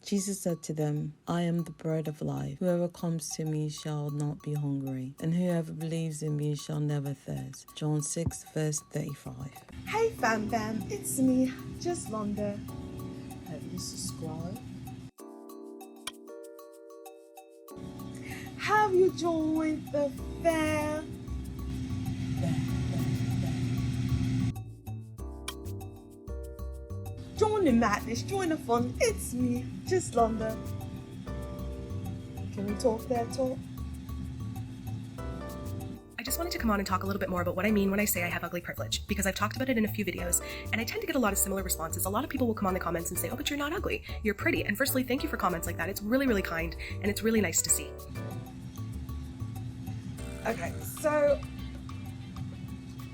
Jesus said to them, I am the bread of life. Whoever comes to me shall not be hungry, and whoever believes in me shall never thirst. John 6, verse 35. Hey fam, it's me, Juslonda. Have you subscribed? Have you joined the fam? Join the madness, join the fun. It's me, Juslonda. Can we talk that talk? I just wanted to come on and talk a little bit more about what I mean when I say I have ugly privilege, because I've talked about it in a few videos, and I tend to get a lot of similar responses. A lot of people will come on the comments and say, oh, but you're not ugly, you're pretty. And firstly, thank you for comments like that. It's really, really kind, and it's really nice to see. Okay, so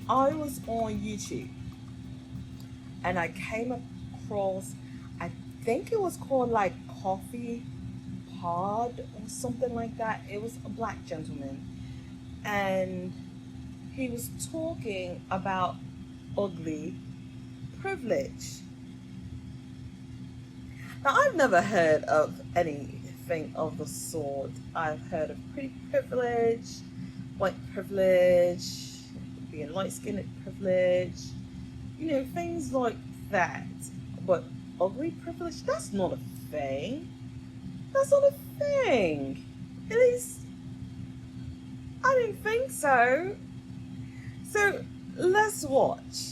I was on YouTube, and I came across, I think it was called like Coffee Pod or something like that. It was a black gentleman, and he was talking about ugly privilege. Now, I've never heard of anything of the sort. I've heard of pretty privilege, white privilege, being light-skinned privilege, you know, things like that. But ugly privilege, that's not a thing. That's not a thing. At least I didn't think so. So let's watch.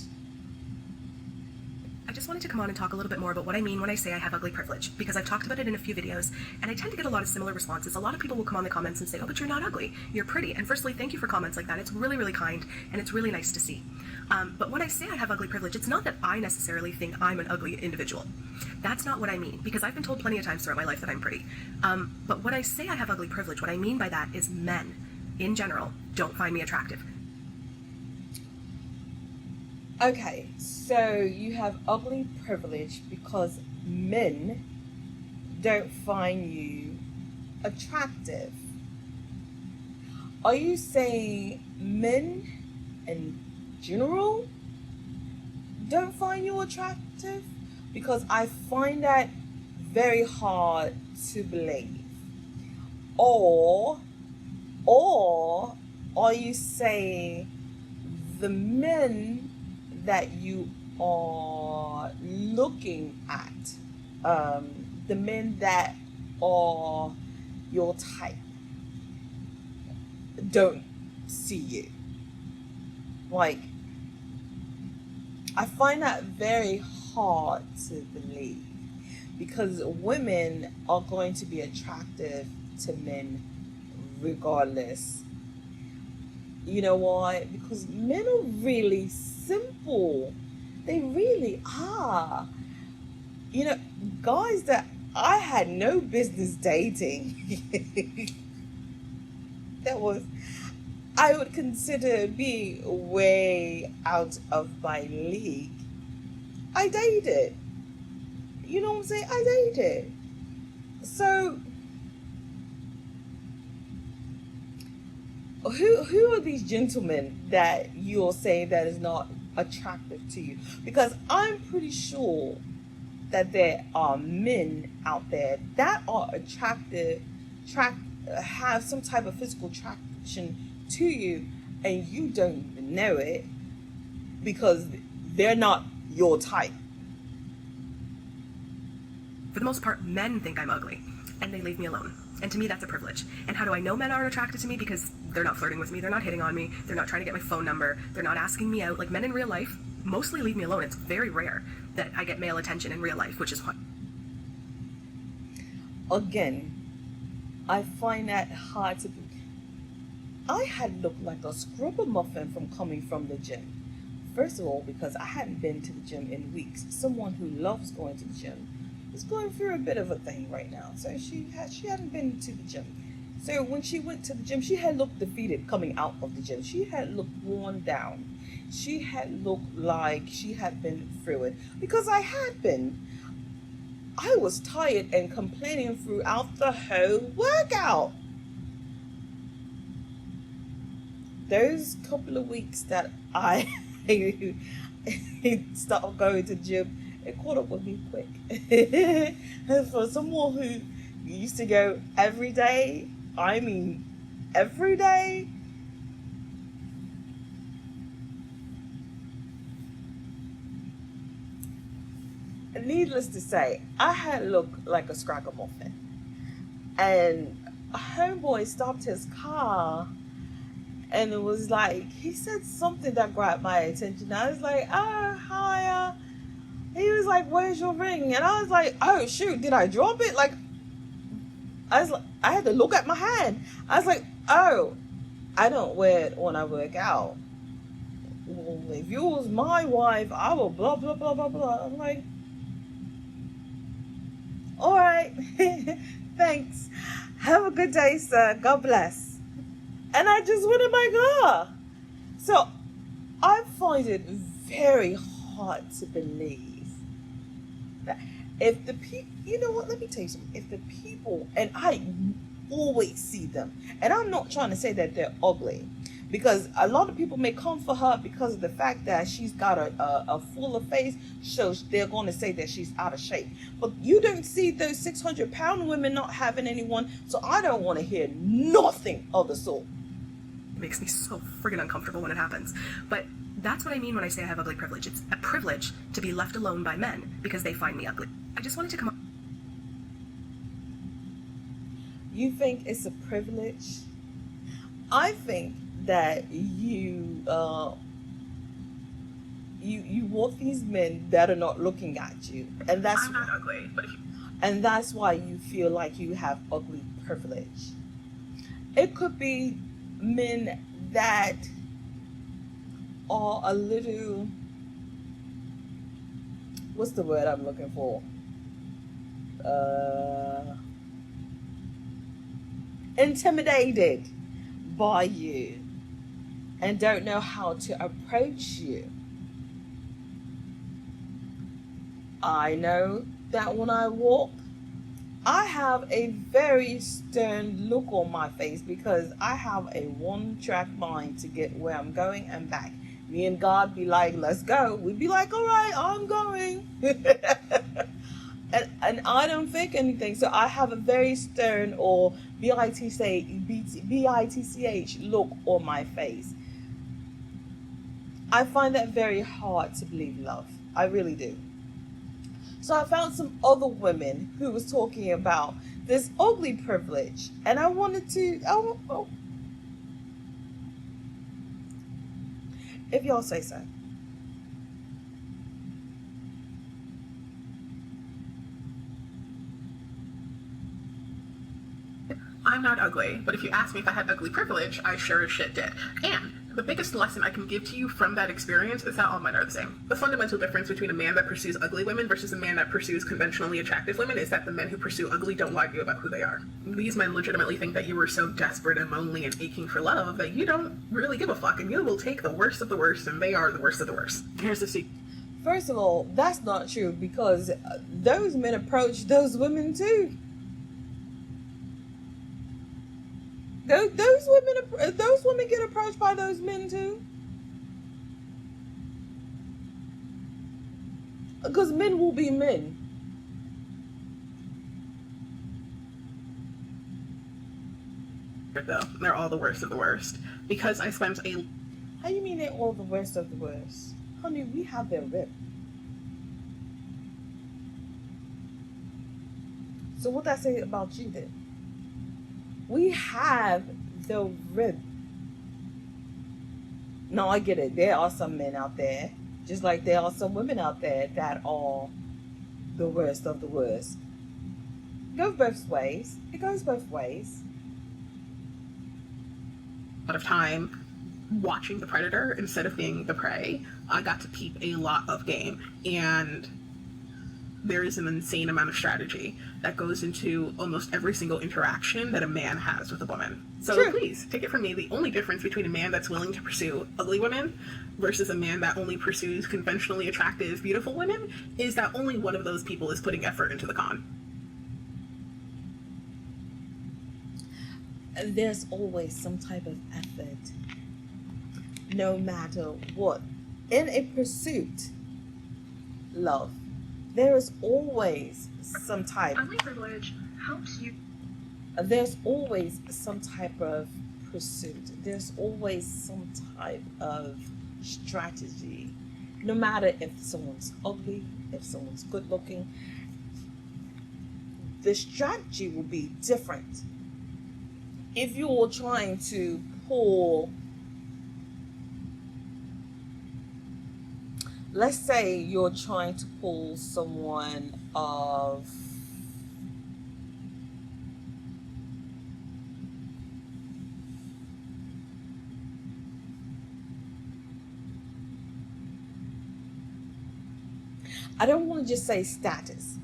I just wanted to come on and talk a little bit more about what I mean when I say I have ugly privilege, because I've talked about it in a few videos, and I tend to get a lot of similar responses. A lot of people will come on the comments and say, oh, but you're not ugly, you're pretty. And firstly, thank you for comments like that. It's really, really kind, and it's really nice to see. But when I say I have ugly privilege, it's not that I necessarily think I'm an ugly individual. That's not what I mean, because I've been told plenty of times throughout my life that I'm pretty. But when I say I have ugly privilege, what I mean by that is men, in general, don't find me attractive. Okay, so you have ugly privilege because men don't find you attractive. Are you saying men in general don't find you attractive? Because I find that very hard to believe. Or are you saying the men that you are looking at, the men that are your type, don't see you? Like, I find that very hard to believe, because women are going to be attractive to men regardless. You know why? Because men are really simple. They really are. You know, guys that I had no business dating, I would consider being way out of my league, I dated. You know what I'm saying? I dated. So who are these gentlemen that you're saying that is not attractive to you? Because I'm pretty sure that there are men out there that are attractive, have some type of physical attraction to you, and you don't even know it because they're not your type. For the most part, men think I'm ugly, and they leave me alone. And to me, that's a privilege. And how do I know men aren't attracted to me? Because they're not flirting with me, they're not hitting on me, they're not trying to get my phone number, they're not asking me out. Like, men in real life mostly leave me alone. It's very rare that I get male attention in real life, which is what. Again, I find that hard to believe. I had looked like a scrubber muffin from coming from the gym. First of all, because I hadn't been to the gym in weeks. Someone who loves going to the gym is going through a bit of a thing right now. So she hadn't been to the gym. So when she went to the gym, she had looked defeated coming out of the gym. She had looked worn down. She had looked like she had been through it. Because I had been. I was tired and complaining throughout the whole workout. Those couple of weeks that I started going to the gym It caught up with me quick. And for someone who used to go every day, I mean every day, needless to say, I had looked like a scragamuffin. And a homeboy stopped his car and it was like, he said something that grabbed my attention. I was like, oh, hi. He was like, where's your ring? And I was like, oh, shoot, did I drop it? Like, I had to look at my hand. I was like, oh, I don't wear it when I work out. Well, if you was my wife, I will blah, blah, blah, blah, blah. I'm like, all right, thanks. Have a good day, sir. God bless. And I just went in my car. So I find it very hard to believe that if the people, you know what, let me tell you something. If the people, and I always see them, and I'm not trying to say that they're ugly, because a lot of people may come for her because of the fact that she's got a fuller face, so they're going to say that she's out of shape. But you don't see those 600-pound women not having anyone, so I don't want to hear nothing of the sort. It makes me so friggin' uncomfortable when it happens. But that's what I mean when I say I have ugly privilege. It's a privilege to be left alone by men because they find me ugly. I just wanted to come up. You think it's a privilege? I think that you want these men that are not looking at you, and that's I'm not ugly, but if you... and that's why you feel like you have ugly privilege. It could be men that are a little, what's the word I'm looking for? Intimidated by you and don't know how to approach you. I know that when I walk, I have a very stern look on my face because I have a one-track mind to get where I'm going and back. Me and God be like, let's go. We'd be like, all right, I'm going. and I don't think anything. So I have a very stern or B-I-T-C-H look on my face. I find that very hard to believe love. I really do. So I found some other women who was talking about this ugly privilege. And I wanted to, if y'all say so. I'm not ugly, but if you ask me if I had ugly privilege, I sure as shit did. And the biggest lesson I can give to you from that experience is that all men are the same. The fundamental difference between a man that pursues ugly women versus a man that pursues conventionally attractive women is that the men who pursue ugly don't lie to you about who they are. These men legitimately think that you were so desperate and lonely and aching for love that you don't really give a fuck, and you will take the worst of the worst, and they are the worst of the worst. Here's the secret. First of all, that's not true because those men approach those women too. Those women get approached by those men too. Because men will be men. Though they're all the worst of the worst because I spent a... How you mean they're all the worst of the worst? Honey, we have their rip. So what that say about you then? We have the rib. Now I get it. There are some men out there, just like there are some women out there that are the worst of the worst. It goes both ways. It goes both ways. A lot of time watching the predator instead of being the prey. I got to peep a lot of game, and there is an insane amount of strategy that goes into almost every single interaction that a man has with a woman. So True. Please, take it from me, the only difference between a man that's willing to pursue ugly women versus a man that only pursues conventionally attractive, beautiful women is that only one of those people is putting effort into the con. There's always some type of effort, no matter what. In a pursuit, love, there is always some type. Ugly privilege helps you. There's always some type of pursuit. There's always some type of strategy. No matter if someone's ugly, if someone's good looking, the strategy will be different. If you're trying to pull, let's say you're trying to pull someone of I don't want to just say status,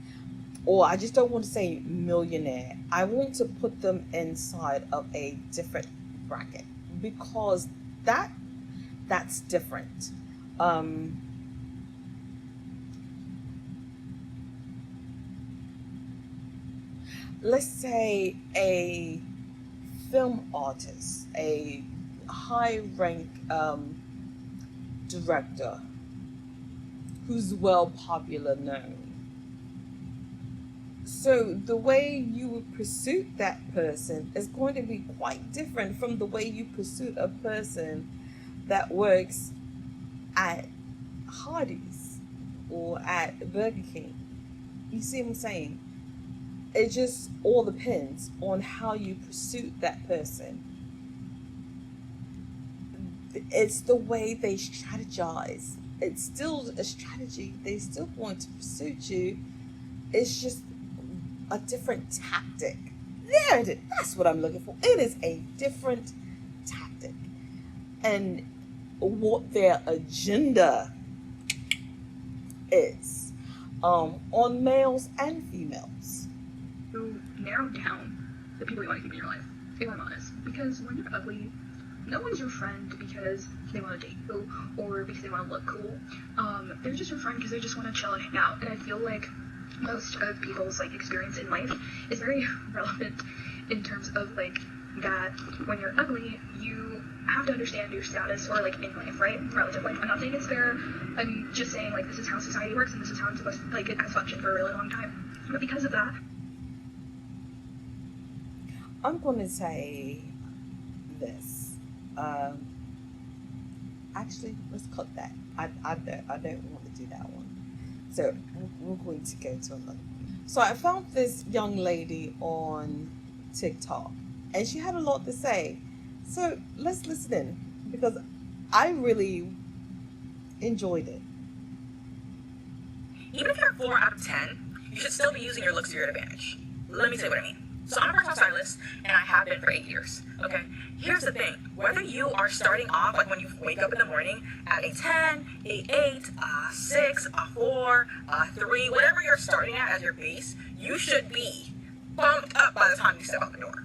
or I just don't want to say millionaire. I want to put them inside of a different bracket because that's different. Let's say a film artist, a high rank director who's well popular known. So the way you would pursue that person is going to be quite different from the way you pursue a person that works at Hardee's or at Burger King. You see what I'm saying? It just all depends on how you pursue that person. It's the way they strategize. It's still a strategy. They're still going to pursue you. It's just a different tactic. There it is. That's what I'm looking for. It is a different tactic. And what their agenda is on males and females. To narrow down the people you want to keep in your life, if I'm honest. Because when you're ugly, no one's your friend because they want to date you or because they want to look cool. They're just your friend because they just want to chill and hang out. And I feel like most of people's like experience in life is very relevant in terms of like that when you're ugly, you have to understand your status or like in life, right? Relative life. I'm not saying it's fair. I'm just saying like this is how society works and this is how it's supposed to, like it has functioned for a really long time. But because of that, I'm going to say this. Actually, let's cut that. I don't want to do that one. So we're going to go to another one. So I found this young lady on TikTok, and she had a lot to say. So let's listen in because I really enjoyed it. Even if you're a 4 out of 10, you should still be using your looks to your advantage. Let me tell you what I mean. So I'm a personal stylist, and I have been for 8 years, okay? Here's the thing. Whether you are starting off, like when you wake up in the morning, at a 10, a 8, a 6, a 4, a 3, whatever you're starting at as your base, you should be bumped up by the time you step out the door.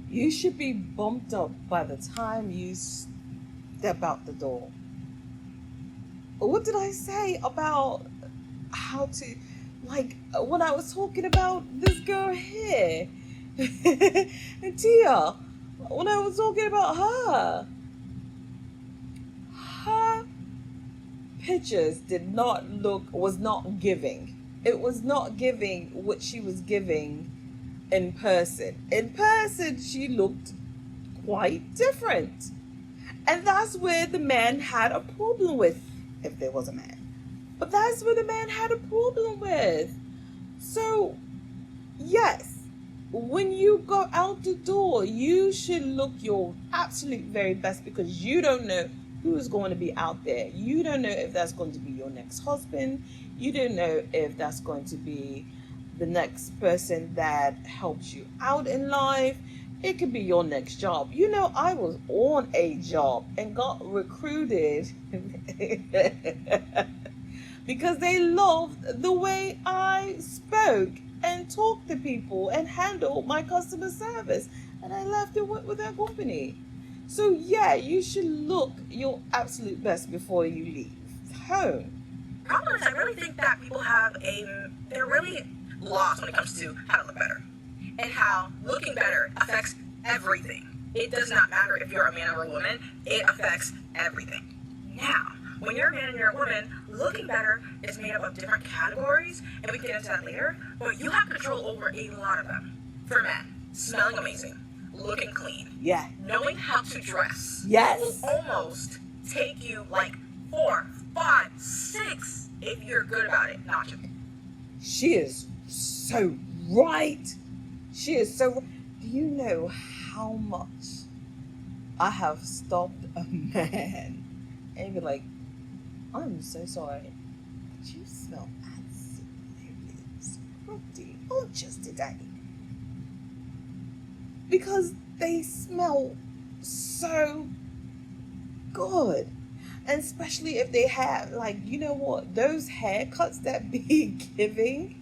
You should be bumped up by the time you step out the door. What did I say about how to, like, when I was talking about this girl here, and Tia, when I was talking about her pictures was not giving. It was not giving what she was giving in person. In person, she looked quite different. And that's where the man had a problem with, if there was a man. But that's where the man had a problem with. So, yes, when you go out the door, you should look your absolute very best because you don't know who is going to be out there. You don't know if that's going to be your next husband. You don't know if that's going to be the next person that helps you out in life. It could be your next job. You know, I was on a job and got recruited because they loved the way I spoke and talked to people and handled my customer service. And I left and went with that company. So yeah, you should look your absolute best before you leave home. Problem is, I really think that people they're really lost when it comes to how to look better and how looking better affects everything. It does not matter if you're a man or a woman, it affects everything. Now, when you're a man and you're a woman, looking better is made up of different categories, and we can get into that later, but you have control over a lot of them. For men, smelling amazing, looking clean, Yeah. knowing how to dress. Yes. Will almost take you like 4, 5, 6 if you're good about it, not you. She is so right. She is so. Do you know how much I have stopped a man and be like, I'm so sorry, but you smell absolutely scrumpty. Not just today. Because they smell so good. And especially if they have, like, you know what, those haircuts that be giving,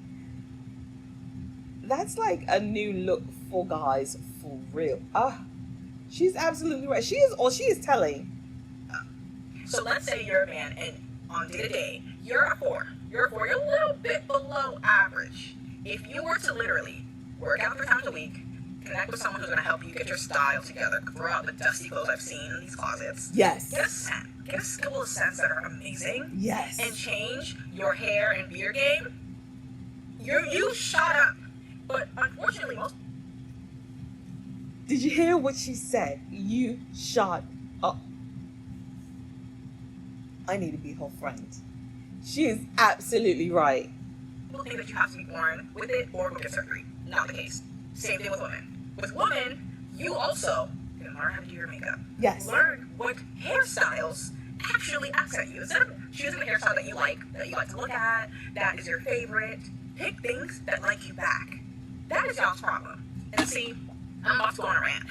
that's like a new look for guys, for real. She's absolutely right. She is telling. So let's say you're a man and on day to day, you're a 4. You're a 4. You're a little bit below average. If you were to literally work out 3 times a week, connect with someone who's going to help you get your style together, throw out the dusty clothes I've seen in these closets. Yes. Get a scent. Get a couple of scents that are amazing. Yes. And change your hair and beard game. You shot up. But unfortunately, most. Did you hear what she said? You shot up. I need to be her friend. She is absolutely right. People think that you have to be born with it or go get surgery. Not the case. Same thing with women. With women, you also can learn how to do your makeup. Yes. Learn what hairstyles actually accent you. Instead of choosing the hairstyle that you like to look at, that is your favorite, pick things that like you back. That is y'all's problem. And see, I'm about to go on a rant.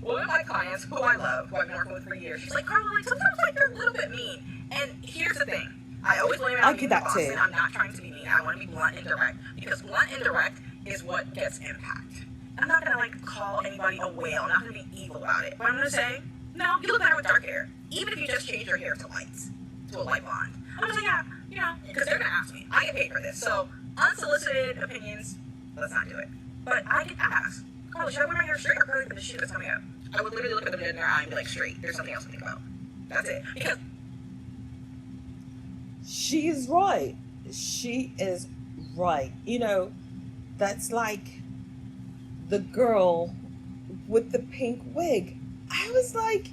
One of my clients, who I love, who I've been working with for years, she's like, Carla, like, sometimes like they're a little bit mean. And here's the thing. I always blame it I on get being that Boston. too. I'm not trying to be mean. I want to be blunt and direct. Because blunt and direct is what gets impact. I'm not going to, like, call anybody a whale. I'm not going to be evil about it. But I'm going to say, no, you look better with dark hair. Even if you just change your hair to lights, to a light blonde. I'm going to say, yeah, you know, because they're going to ask me. I get paid for this. So, unsolicited opinions, let's not do it. But I get asked, Carla, should I wear my hair straight or curly for the shit that's coming up? I would literally look at them dead in their eye and be like, straight. There's something else to think about. That's it. Because She is right. She is right. You know, that's like the girl with the pink wig. I was like,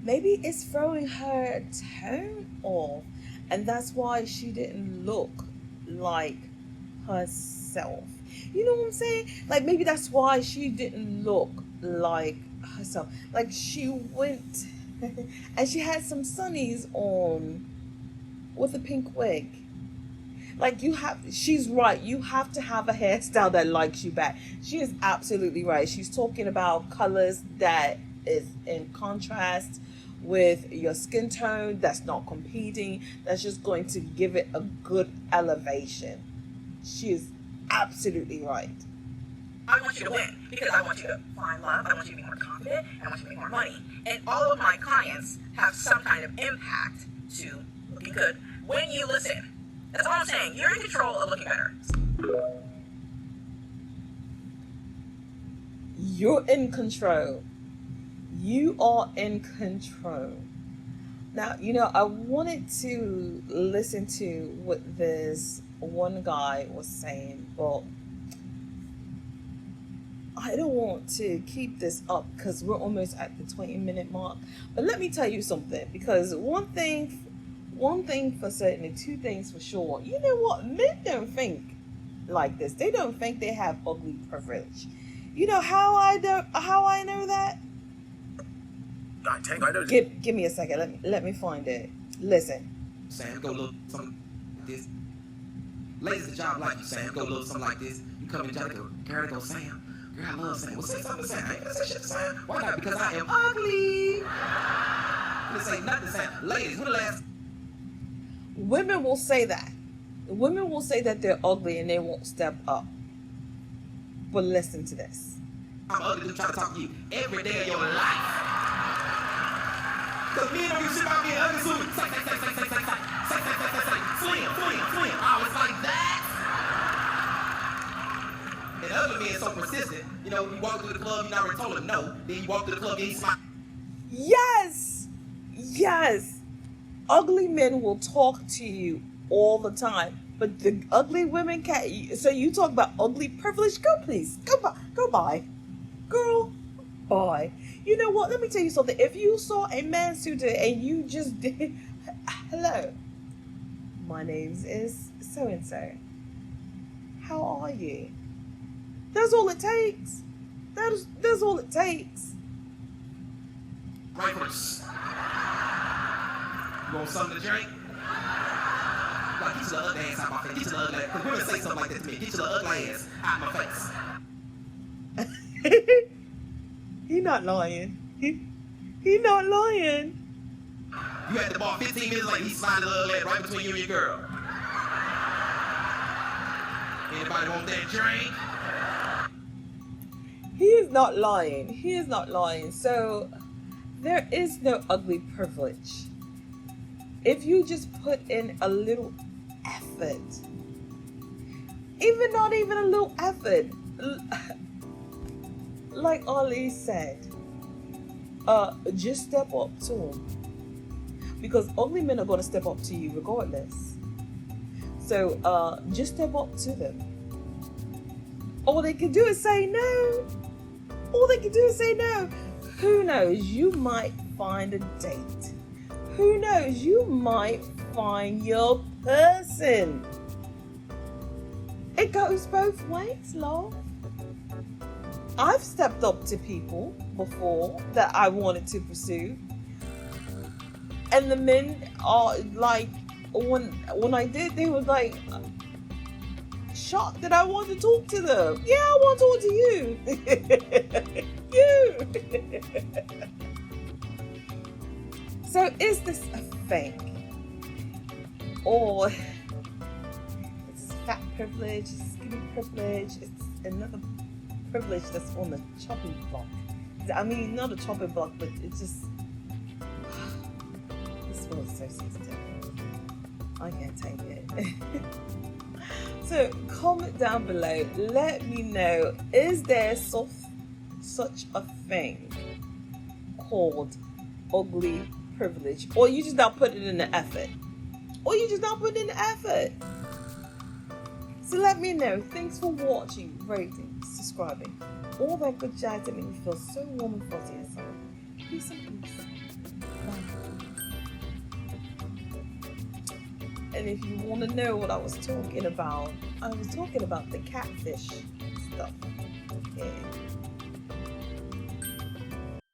maybe it's throwing her tone off, and that's why she didn't look like herself. You know what I'm saying? Like, maybe that's why she didn't look like herself. Like, she went and she had some sunnies on with a pink wig. Like, she's right. You have to have a hairstyle that likes you back. She is absolutely right. She's talking about colors that is in contrast with your skin tone, that's not competing, that's just going to give it a good elevation. She is absolutely right. I want you to win because I want you to find love. I want you to be more confident. I want you to make more money. And all of my clients have some kind of impact to looking good when you listen. That's all I'm saying. You're in control of looking better. You're in control. You are in control. Now, you know, I wanted to listen to what this one guy was saying, but I don't want to keep this up because we're almost at the 20-minute mark. But let me tell you something, because one thing for certain and two things for sure. You know what? Men don't think like this. They don't think they have ugly privilege. You know how I know that? I know. Give me a second. Let me find it. Listen. Sam, go look something like this. Ladies, the job like you, Sam. Go look something like this. You come in, Johnny, go, girl, go, Sam. Girl, I love Sam. Well, say something to Sam. I ain't gonna say shit to Sam. Why not? Because I am ugly. I'm gonna say nothing to Sam. Ladies, when the last... Women will say that. Women will say that they're ugly and they won't step up. But listen to this. I'm ugly, just trying to talk to you every day of your life. Because men don't give a shit about being ugly, so say. Slim. I was like that. And ugly men so persistent. You know, you walk through the club, you already told him no. Then you walk through the club, and he smile. Yes, yes. Ugly men will talk to you all the time, but the ugly women can't. So you talk about ugly privilege? Go, please, go by, girl, bye. You know what? Let me tell you something. If you saw a man suited and you just did, hello, my name is so and so. How are you? That's all it takes. That's all it takes. Right first. You want something to drink? Like, get your ugly ass out my face. Get your ugly ass. Because women say something like that to me. Get your ugly ass out my face. He not lying. He not lying. You at the bar 15 minutes later, he slided the ugly ass right between you and your girl. Anybody want that drink? He is not lying. He is not lying. So there is no ugly privilege. If you just put in a little effort, not even a little effort, like Ali said, just step up to him. Because ugly men are going to step up to you regardless. So just step up to them. All they can do is say no. All they can do is say no. Who knows? You might find a date. Who knows? You might find your person. It goes both ways, love. I've stepped up to people before that I wanted to pursue. And the men are like, when I did, they were like shocked that I wanted to talk to them. Yeah, I want to talk to you. You. So is this a thing? Or it's fat privilege, it's skinny privilege, it's another privilege that's on the chopping block. I mean, not a chopping block, but it's just, this one is so sensitive. I can't take it. So comment down below, let me know, is there such a thing called ugly privilege? Or you just not putting in the effort? So let me know. Thanks for watching, rating, subscribing, all that good jazz that make me feel so warm and fuzzy inside. Peace and peace. Bye. And if you want to know what I was talking about the catfish stuff.